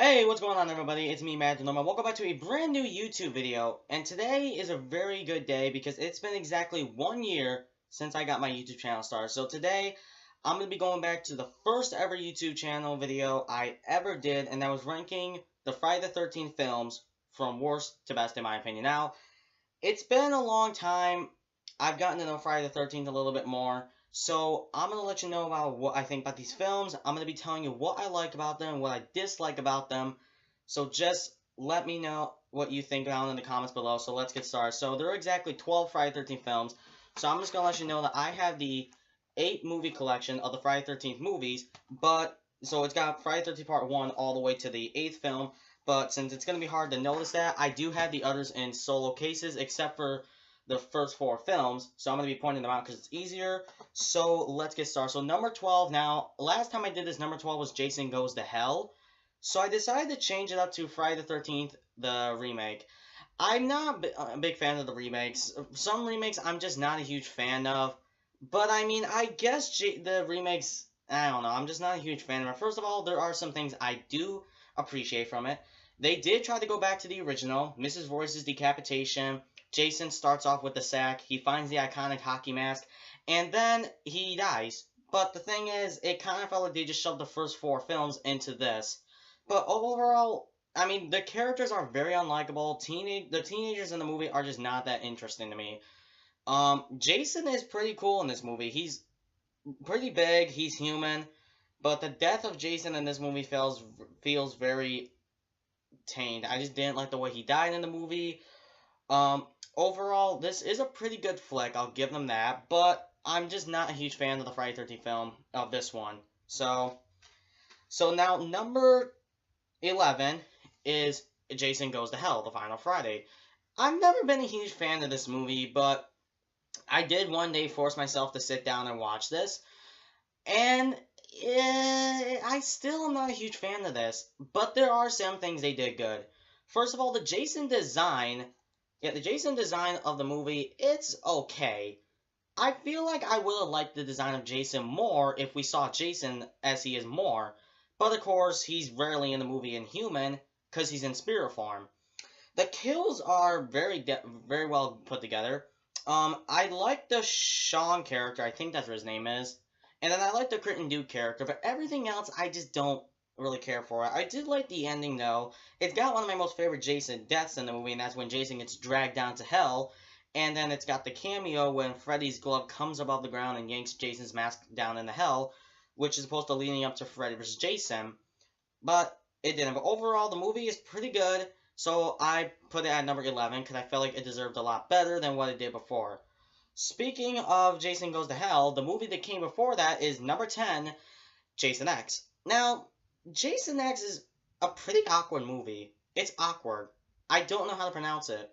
Hey, what's going on everybody? It's me, Matt Denoma. Welcome back to a brand new YouTube video. And today is a very good day because it's been exactly 1 year since I got my YouTube channel started. So today, I'm going to be going back to the first ever YouTube channel video I ever did, and that was ranking the Friday the 13th films from worst to best in my opinion. Now, it's been a long time. I've gotten to know Friday the 13th a little bit more. So, I'm going to let you know about what I think about these films. I'm going to be telling you what I like about them, what I dislike about them. So, just let me know what you think down in the comments below. So, let's get started. So, there are exactly 12 Friday the 13th films. So, I'm just going to let you know that I have the 8 movie collection of the Friday the 13th movies. So it's got Friday the 13th Part 1 all the way to the 8th film. But since it's going to be hard to notice that, I do have the others in solo cases, except for the first 4 films, so I'm going to be pointing them out because it's easier. So let's get started. So number 12, now, last time I did this, number 12 was Jason Goes to Hell. So I decided to change it up to Friday the 13th, the remake. I'm not a big fan of the remakes. Some remakes I'm just not a huge fan of. But I mean, I guess the remakes, I don't know, I'm just not a huge fan of it. First of all, there are some things I do appreciate from it. They did try to go back to the original, Mrs. Royce's decapitation. Jason starts off with the sack, he finds the iconic hockey mask, and then he dies. But the thing is, it kind of felt like they just shoved the first 4 films into this. But overall, I mean, the characters are very unlikable. The teenagers in the movie are just not that interesting to me. Jason is pretty cool in this movie. He's pretty big, he's human, but the death of Jason in this movie feels very tamed. I just didn't like the way he died in the movie. Overall, this is a pretty good flick, I'll give them that, but I'm just not a huge fan of the Friday the 13th film, of this one. So now, number 11 is Jason Goes to Hell, the final Friday. I've never been a huge fan of this movie, but I did one day force myself to sit down and watch this, and I still am not a huge fan of this, but there are some things they did good. First of all, the Jason design of the movie, it's okay. I feel like I would have liked the design of Jason more if we saw Jason as he is more, but of course, he's rarely in the movie in human, because he's in spirit form. The kills are very well put together. I like the Sean character, I think that's what his name is. And then I like the Crit and Duke character, but everything else I just don't really care for it. I did like the ending though. It's got one of my most favorite Jason deaths in the movie, and that's when Jason gets dragged down to hell. And then it's got the cameo when Freddy's glove comes above the ground and yanks Jason's mask down into hell, which is supposed to leading up to Freddy vs. Jason. But it didn't. But overall, the movie is pretty good. So I put it at number 11 because I felt like it deserved a lot better than what it did before. Speaking of Jason Goes to Hell, the movie that came before that is number 10, Jason X. Now, Jason X is a pretty awkward movie. It's awkward. I don't know how to pronounce it.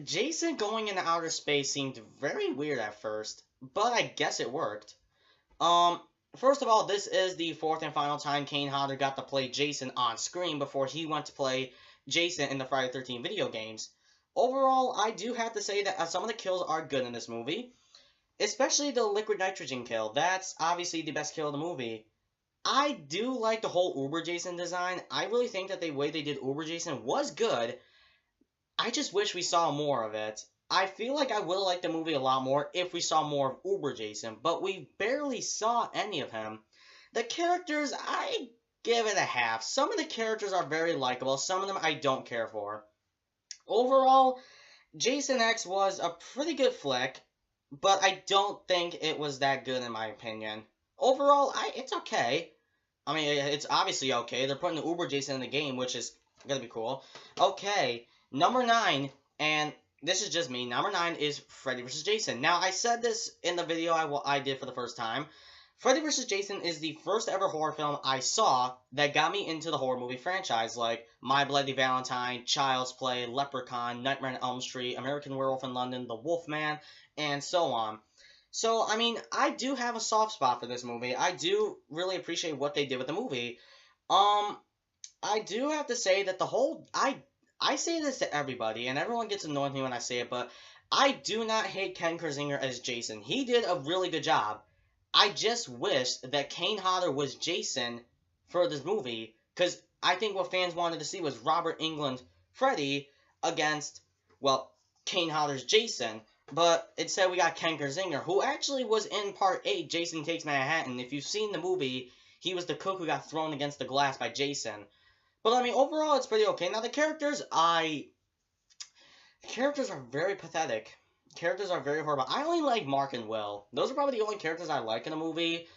Jason going into outer space seemed very weird at first, but I guess it worked. First of all, this is the 4th and final time Kane Hodder got to play Jason on screen before he went to play Jason in the Friday the 13th video games. Overall, I do have to say that some of the kills are good in this movie. Especially the liquid nitrogen kill. That's obviously the best kill of the movie. I do like the whole Uber Jason design. I really think that the way they did Uber Jason was good. I just wish we saw more of it. I feel like I would have liked the movie a lot more if we saw more of Uber Jason, but we barely saw any of him. The characters, I give it a half. Some of the characters are very likable, some of them I don't care for. Overall, Jason X was a pretty good flick, but I don't think it was that good in my opinion. Overall, it's okay. I mean, it's obviously okay. They're putting the Uber Jason in the game, which is gonna be cool. Okay, number 9, and this is just me. Number 9 is Freddy vs. Jason. Now, I said this in the video I did for the first time. Freddy vs. Jason is the first ever horror film I saw that got me into the horror movie franchise, like My Bloody Valentine, Child's Play, Leprechaun, Nightmare on Elm Street, American Werewolf in London, The Wolfman, and so on. So, I mean, I do have a soft spot for this movie. I do really appreciate what they did with the movie. I do have to say that the whole... I say this to everybody, and everyone gets annoyed with me when I say it, but I do not hate Ken Kirzinger as Jason. He did a really good job. I just wish that Kane Hodder was Jason for this movie, because I think what fans wanted to see was Robert Englund Freddy against, well, Kane Hodder's Jason. But instead we got Ken Kersinger, who actually was in Part 8, Jason Takes Manhattan. If you've seen the movie, he was the cook who got thrown against the glass by Jason. But, I mean, overall, it's pretty okay. Now, the characters are very pathetic. Characters are very horrible. I only like Mark and Will. Those are probably the only characters I like in the movie.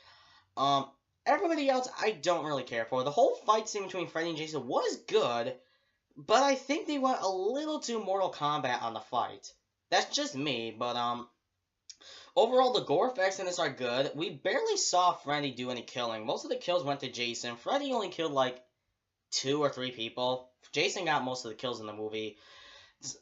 Everybody else, I don't really care for. The whole fight scene between Freddy and Jason was good, but I think they went a little too Mortal Kombat on the fight. That's just me, but, overall, the gore effects in this are good. We barely saw Freddy do any killing. Most of the kills went to Jason. Freddy only killed, like, 2 or 3 people. Jason got most of the kills in the movie.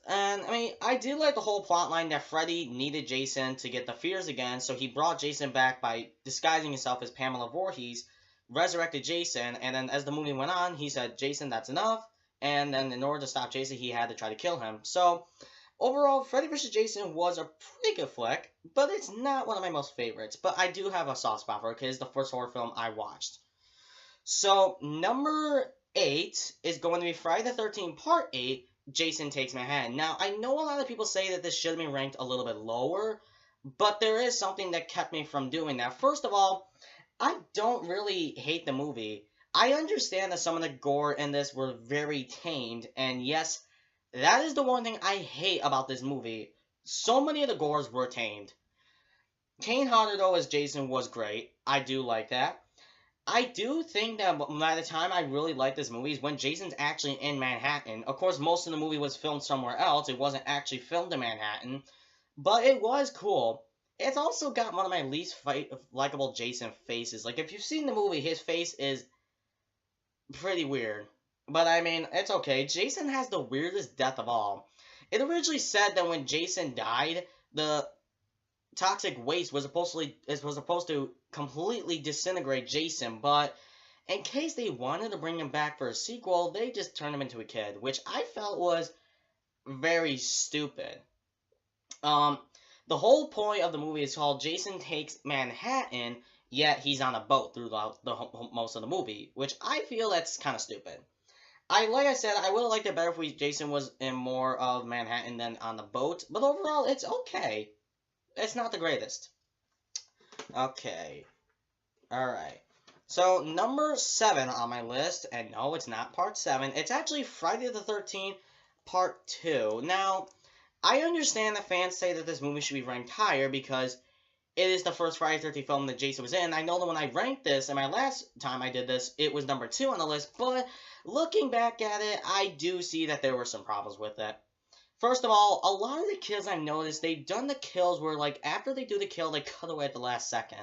And, I mean, I did like the whole plotline that Freddy needed Jason to get the fears again, so he brought Jason back by disguising himself as Pamela Voorhees, resurrected Jason, and then as the movie went on, he said, Jason, that's enough, and then in order to stop Jason, he had to try to kill him. So, overall, Freddy vs. Jason was a pretty good flick, but it's not one of my most favorites. But I do have a soft spot for it, because it's the first horror film I watched. So, number 8 is going to be Friday the 13th, Part 8, Jason Takes Manhattan. Now, I know a lot of people say that this should have been ranked a little bit lower, but there is something that kept me from doing that. First of all, I don't really hate the movie. I understand that some of the gore in this were very tamed, and yes, that is the one thing I hate about this movie. So many of the gores were tamed. Kane Hodder, though, as Jason was great. I do like that. I do think that by the time I really liked this movie is when Jason's actually in Manhattan. Of course, most of the movie was filmed somewhere else. It wasn't actually filmed in Manhattan. But it was cool. It's also got one of my least likable Jason faces. Like, if you've seen the movie, his face is pretty weird. But, I mean, it's okay. Jason has the weirdest death of all. It originally said that when Jason died, the toxic waste was supposed to completely disintegrate Jason, but in case they wanted to bring him back for a sequel, they just turned him into a kid, which I felt was very stupid. The whole point of the movie is called Jason Takes Manhattan, yet he's on a boat throughout most of the movie, which I feel that's kind of stupid. Like I said, I would have liked it better if Jason was in more of Manhattan than on the boat, but overall, it's okay. It's not the greatest. Okay. Alright. So, number 7 on my list, and no, it's not Part 7. It's actually Friday the 13th, Part 2. Now, I understand that fans say that this movie should be ranked higher because it is the first Friday the 13th film that Jason was in. I know that when I ranked this, and my last time I did this, it was number 2 on the list, but looking back at it, I do see that there were some problems with it. First of all, a lot of the kills I noticed, they've done the kills where, like, after they do the kill, they cut away at the last second.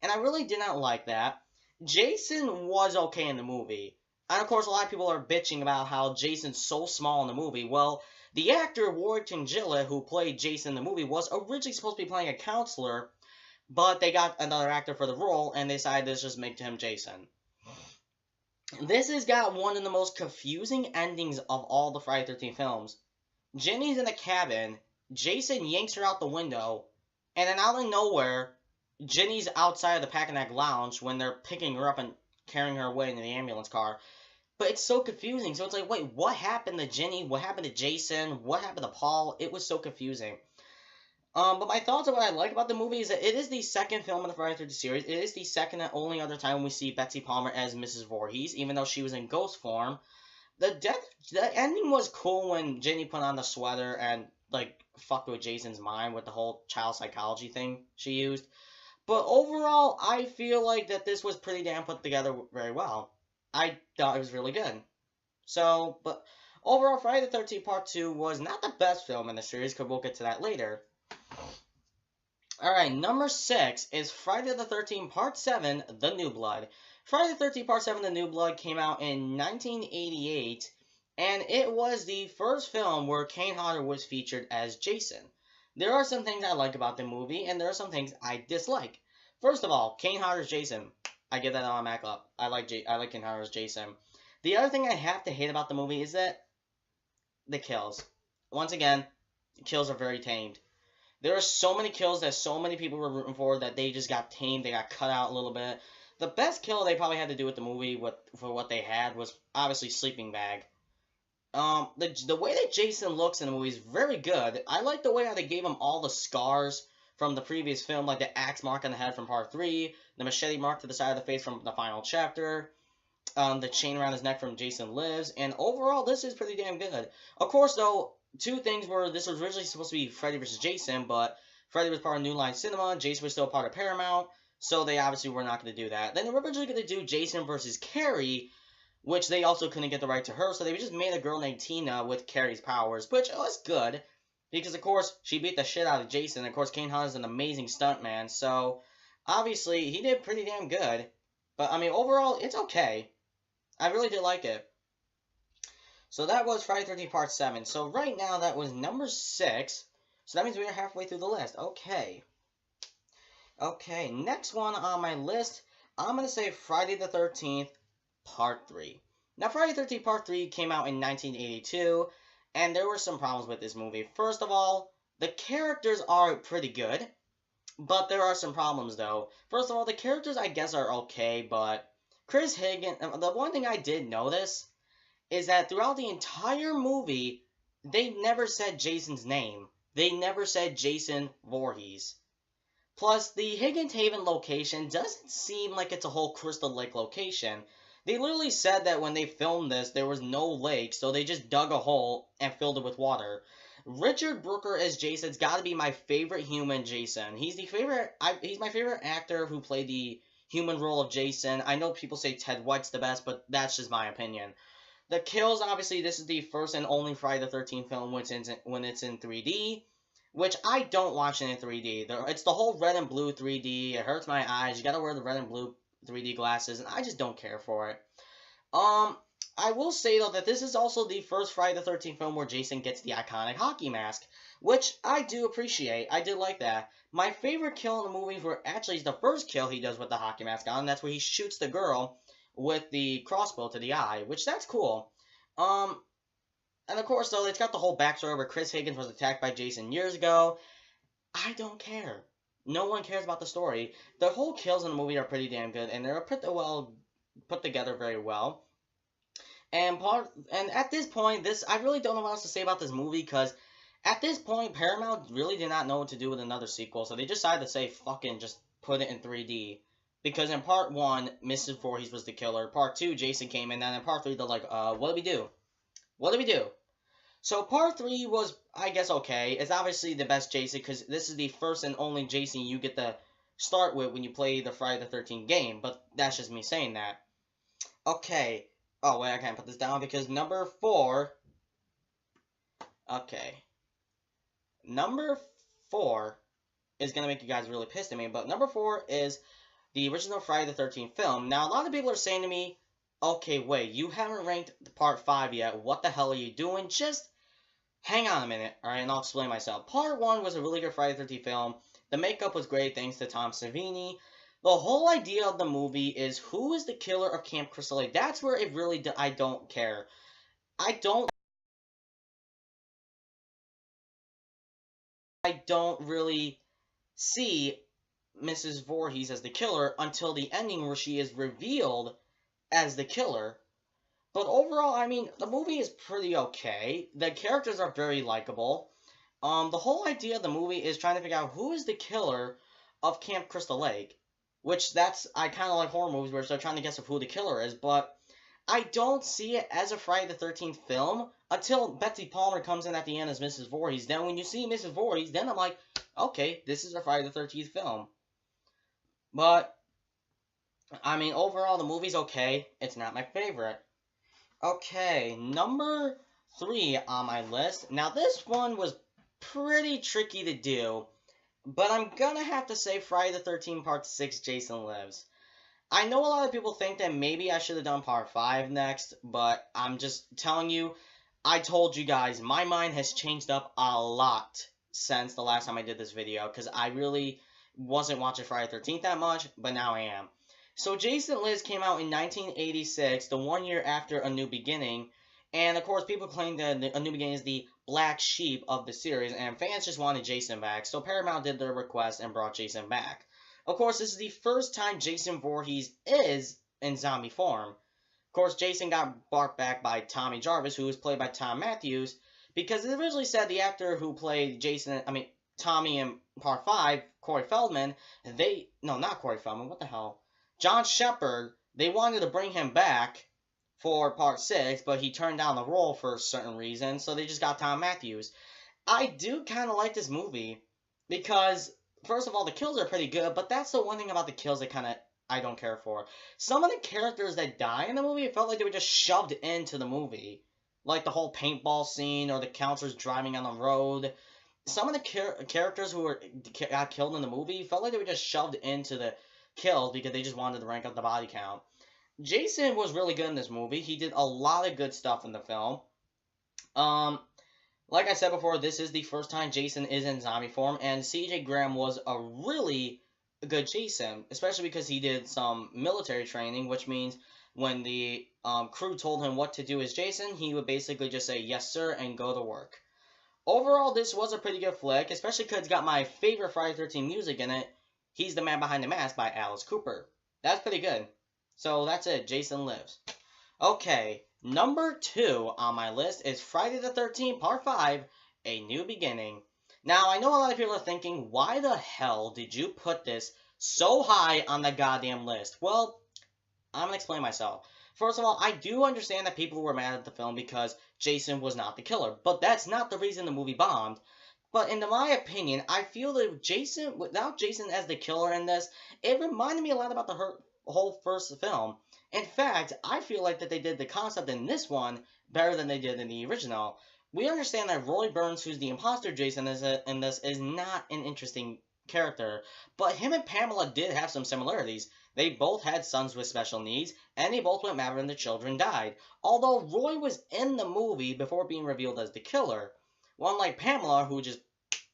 And I really did not like that. Jason was okay in the movie. And, of course, a lot of people are bitching about how Jason's so small in the movie. Well, the actor Warrington Gillett, who played Jason in the movie, was originally supposed to be playing a counselor, but they got another actor for the role, and they decided to just make him Jason. This has got one of the most confusing endings of all the Friday the 13th films. Jenny's in the cabin, Jason yanks her out the window, and then out of nowhere, Jenny's outside of the Packanack Lounge when they're picking her up and carrying her away in the ambulance car. But it's so confusing, so it's like, wait, what happened to Jenny? What happened to Jason? What happened to Paul? It was so confusing. But my thoughts on what I like about the movie is that it is the second film in the Friday the 13th series. It is the second and only other time we see Betsy Palmer as Mrs. Voorhees, even though she was in ghost form. The ending was cool when Jenny put on the sweater and, like, fucked with Jason's mind with the whole child psychology thing she used. But overall, I feel like that this was pretty damn put together very well. I thought it was really good. So, but overall, Friday the 13th Part 2 was not the best film in the series, because we'll get to that later. Alright, number 6 is Friday the 13th Part 7, The New Blood. Friday the 13th Part 7, The New Blood came out in 1988, and it was the first film where Kane Hodder was featured as Jason. There are some things I like about the movie, and there are some things I dislike. First of all, Kane Hodder's Jason. I get that on my Mac up. I like Kane Hodder's Jason. The other thing I have to hate about the movie is that the kills. Once again, the kills are very tamed. There are so many kills that so many people were rooting for that they just got tamed. They got cut out a little bit. The best kill they probably had to do with the movie for what they had was obviously Sleeping Bag. The way that Jason looks in the movie is very good. I like the way how they gave him all the scars from the previous film, like the axe mark on the head from part 3, the machete mark to the side of the face from the final chapter, the chain around his neck from Jason Lives, and overall, this is pretty damn good. Of course, though, two things were, this was originally supposed to be Freddy vs. Jason, but Freddy was part of New Line Cinema, Jason was still part of Paramount, so they obviously were not going to do that. Then they were originally going to do Jason vs. Carrie, which they also couldn't get the right to her, so they just made a girl named Tina with Carrie's powers, which was good, because of course, she beat the shit out of Jason, and of course, Kane Hodder is an amazing stuntman, so obviously, he did pretty damn good, but I mean, overall, it's okay. I really did like it. So that was Friday the 13th Part 7, so right now, that was number 6, so that means we are halfway through the list, okay. Okay, next one on my list, I'm going to say Friday the 13th Part 3. Now, Friday the 13th Part 3 came out in 1982, and there were some problems with this movie. First of all, the characters are pretty good, but there are some problems, though. First of all, the characters, I guess, are okay, but Chris Higgins, the one thing I did notice is that throughout the entire movie, they never said Jason's name. They never said Jason Voorhees. Plus, the Higgins Haven location doesn't seem like it's a whole Crystal Lake location. They literally said that when they filmed this, there was no lake, so they just dug a hole and filled it with water. Richard Brooker as Jason's got to be my favorite human Jason. He's my favorite actor who played the human role of Jason. I know people say Ted White's the best, but that's just my opinion. The kills, obviously, this is the first and only Friday the 13th film when it's in 3D, which I don't watch it in 3D. It's the whole red and blue 3D. It hurts my eyes. You gotta wear the red and blue 3D glasses, and I just don't care for it. I will say, though, that this is also the first Friday the 13th film where Jason gets the iconic hockey mask, which I do appreciate. I did like that. My favorite kill in the movie actually is the first kill he does with the hockey mask on. That's where he shoots the girl with the crossbow to the eye, which that's cool. And of course, though, it's got the whole backstory where Chris Higgins was attacked by Jason years ago. I don't care. No one cares about the story. The whole kills in the movie are pretty damn good, and they're put together very well. And at this point, I really don't know what else to say about this movie, because at this point, Paramount really did not know what to do with another sequel, so they decided to say, fucking just put it in 3D. Because in Part 1, Mrs. Voorhees was the killer. Part 2, Jason came in, and in Part 3, they're like, what do we do? What do we do? So Part 3 was, I guess, okay. It's obviously the best Jason, because this is the first and only Jason you get to start with when you play the Friday the 13th game, but that's just me saying that. Okay. Oh, wait, I can't put this down, because number 4... Okay. Number 4 is going to make you guys really pissed at me, but number 4 is the original Friday the 13th film. Now, a lot of people are saying to me, okay, wait, you haven't ranked Part 5 yet. What the hell are you doing? Just hang on a minute, alright, and I'll explain myself. Part 1 was a really good Friday the 13th film. The makeup was great thanks to Tom Savini. The whole idea of the movie is who is the killer of Camp Crystal Lake. That's where it really, I don't care. I don't really see Mrs. Voorhees as the killer until the ending where she is revealed as the killer. But overall, I mean, the movie is pretty okay. The characters are very likable. The whole idea of the movie is trying to figure out who is the killer of Camp Crystal Lake. Which, I kind of like horror movies where they're trying to guess of who the killer is, but I don't see it as a Friday the 13th film until Betsy Palmer comes in at the end as Mrs. Voorhees. Then when you see Mrs. Voorhees, then I'm like, okay, this is a Friday the 13th film. But, I mean, overall, the movie's okay. It's not my favorite. Okay, number 3 on my list. Now, this one was pretty tricky to do, but I'm gonna have to say Friday the 13th Part 6, Jason Lives. I know a lot of people think that maybe I should have done Part 5 next, but I'm just telling you, I told you guys, my mind has changed up a lot since the last time I did this video, because I really wasn't watching Friday the 13th that much, but now I am. So Jason Lives came out in 1986, the 1 year after A New Beginning, and of course people claim that A New Beginning is the black sheep of the series, and fans just wanted Jason back, so Paramount did their request and brought Jason back. Of course, this is the first time Jason Voorhees is in zombie form. Of course, Jason got brought back by Tommy Jarvis, who was played by Thom Mathews, because it originally said the actor who played Tommy in Part 5, Corey Feldman, not Corey Feldman, what the hell? John Shepherd, they wanted to bring him back for Part 6, but he turned down the role for certain reasons, so they just got Thom Mathews. I do kind of like this movie, because, first of all, the kills are pretty good, but that's the one thing about the kills that I don't care for. Some of the characters that die in the movie, it felt like they were just shoved into the movie. Like the whole paintball scene, or the counselors driving on the road. Some of the characters who got killed in the movie felt like they were just shoved into the kills because they just wanted to rank up the body count. Jason was really good in this movie. He did a lot of good stuff in the film. Like I said before, this is the first time Jason is in zombie form, and C.J. Graham was a really good Jason, especially because he did some military training, which means when the crew told him what to do as Jason, he would basically just say, "Yes, sir," and go to work. Overall, this was a pretty good flick, especially because it's got my favorite Friday the 13th music in it, He's the Man Behind the Mask by Alice Cooper. That's pretty good. So that's it, Jason Lives. Okay, number 2 on my list is Friday the 13th, Part 5, A New Beginning. Now, I know a lot of people are thinking, why the hell did you put this so high on the goddamn list? Well, I'm going to explain myself. First of all, I do understand that people were mad at the film because Jason was not the killer, but that's not the reason the movie bombed. But in my opinion, I feel that without Jason as the killer in this, it reminded me a lot about the whole first film. In fact, I feel like that they did the concept in this one better than they did in the original. We understand that Roy Burns, who's the imposter Jason in this, is not an interesting character, but him and Pamela did have some similarities. They both had sons with special needs, and they both went mad when the children died. Although Roy was in the movie before being revealed as the killer, unlike Pamela, who just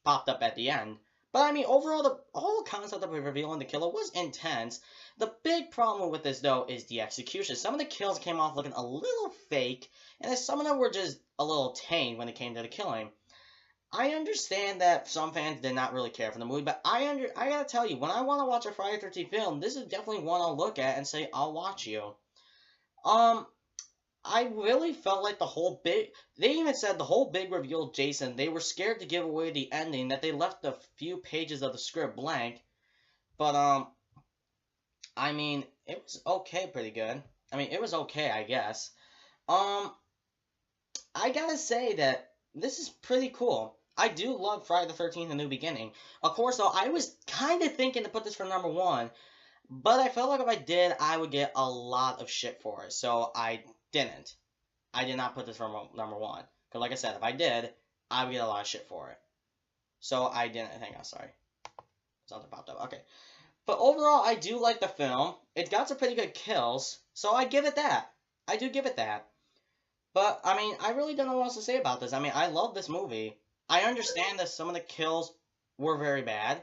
popped up at the end. But I mean, overall, the whole concept of revealing the killer was intense. The big problem with this, though, is the execution. Some of the kills came off looking a little fake, and some of them were just a little tame when it came to the killing. I understand that some fans did not really care for the movie, but I gotta tell you, when I want to watch a Friday the 13th film, this is definitely one I'll look at and say, I'll watch you. I really felt like they even said the whole big reveal of Jason, they were scared to give away the ending, that they left a few pages of the script blank. But, I mean, it was okay, pretty good. I mean, it was okay, I guess. I gotta say that this is pretty cool. I do love Friday the 13th, A New Beginning. Of course, though, I was kind of thinking to put this for number 1, but I felt like if I did, I would get a lot of shit for it, so I didn't. I did not put this for number 1. Because like I said, if I did, I would get a lot of shit for it. So I didn't. Hang on, sorry. Something popped up. Okay. But overall, I do like the film. It got some pretty good kills. So I give it that. I do give it that. But, I mean, I really don't know what else to say about this. I mean, I love this movie. I understand that some of the kills were very bad.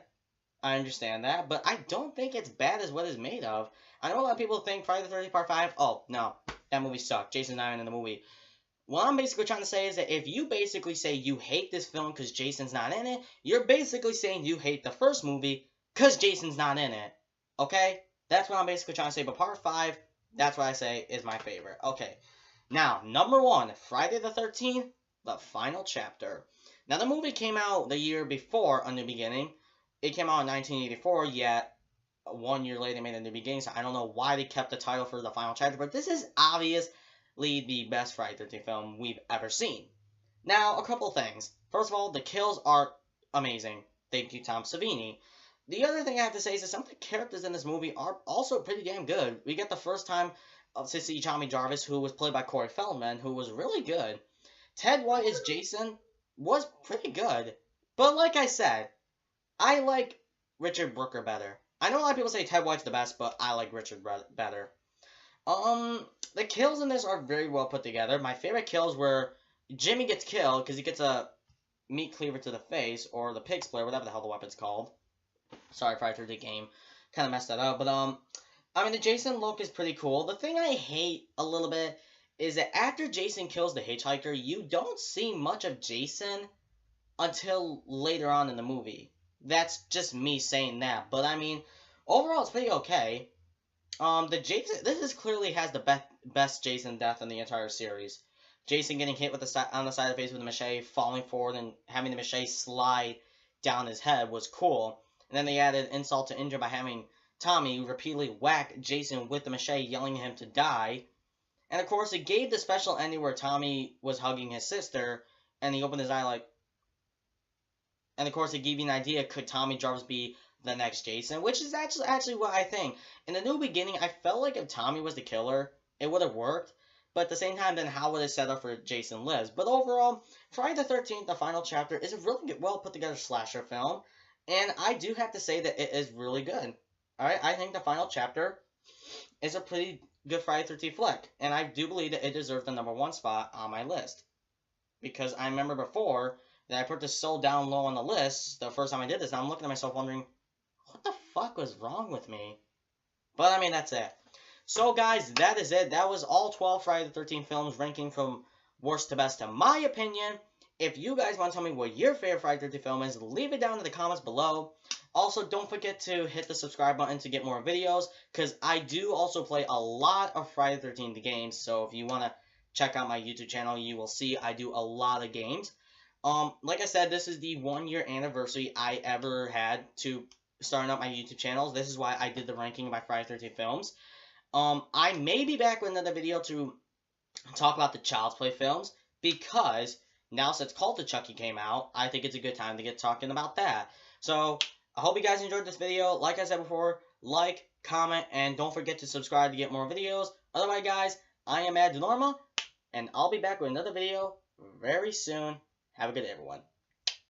I understand that. But I don't think it's bad as what it's made of. I know a lot of people think Friday the 13th Part 5, oh, no. That movie sucked. Jason's not in the movie. What I'm basically trying to say is that if you basically say you hate this film because Jason's not in it, you're basically saying you hate the first movie because Jason's not in it. Okay? That's what I'm basically trying to say. But Part 5, that's what I say is my favorite. Okay. Now, number 1, Friday the 13th, The Final Chapter. Now, the movie came out the year before A New Beginning. It came out in 1984, yet 1 year later, made A New Beginning, so I don't know why they kept the title for The Final Chapter, but this is obviously the best Friday the 13th film we've ever seen. Now, a couple things. First of all, the kills are amazing. Thank you, Tom Savini. The other thing I have to say is that some of the characters in this movie are also pretty damn good. We get the first time to see Tommy Jarvis, who was played by Corey Feldman, who was really good. Ted White as Jason was pretty good. But like I said, I like Richard Brooker better. I know a lot of people say Ted White's the best, but I like Richard better. The kills in this are very well put together. My favorite kills were Jimmy gets killed because he gets a meat cleaver to the face, or the pig splitter, whatever the hell the weapon's called. Sorry, Friday the 13th game kind of messed that up, but I mean, the Jason look is pretty cool. The thing I hate a little bit is that after Jason kills the hitchhiker, you don't see much of Jason until later on in the movie. That's just me saying that. But, I mean, Overall, it's pretty okay. This is clearly has the best Jason death in the entire series. Jason getting hit with on the side of the face with a machete, falling forward, and having the machete slide down his head was cool. And then they added insult to injury by having Tommy repeatedly whack Jason with the machete, yelling at him to die. And of course, it gave the special ending where Tommy was hugging his sister, and he opened his eye like. And of course, it gave you an idea: could Tommy Jarvis be the next Jason? Which is actually what I think. In the new beginning, I felt like if Tommy was the killer, it would have worked. But at the same time, then how would it set up for Jason Lives? But overall, Friday the 13th, the final chapter, is a really well put together slasher film, and I do have to say that it is really good. All right, I think the final chapter is a pretty good Friday the 13th flick, and I do believe that it deserves the #1 spot on my list. Because I remember before that I put this so down low on the list the first time I did this, and I'm looking at myself wondering, what the fuck was wrong with me? But I mean, that's it. So guys, that is it. That was all 12 Friday the 13th films, ranking from worst to best in my opinion. If you guys want to tell me what your favorite Friday the 13th film is, leave it down in the comments below. Also, don't forget to hit the subscribe button to get more videos, because I do also play a lot of Friday the 13th games, so if you want to check out my YouTube channel, you will see I do a lot of games. Like I said, this is the 1-year anniversary I ever had to starting up my YouTube channels. This is why I did the ranking of my Friday the 13th films. I may be back with another video to talk about the Child's Play films, because now since Cult of Chucky came out, I think it's a good time to get talking about that. So, I hope you guys enjoyed this video. Like I said before, like, comment, and don't forget to subscribe to get more videos. Otherwise, guys, I am Mad Norma, and I'll be back with another video very soon. Have a good day, everyone.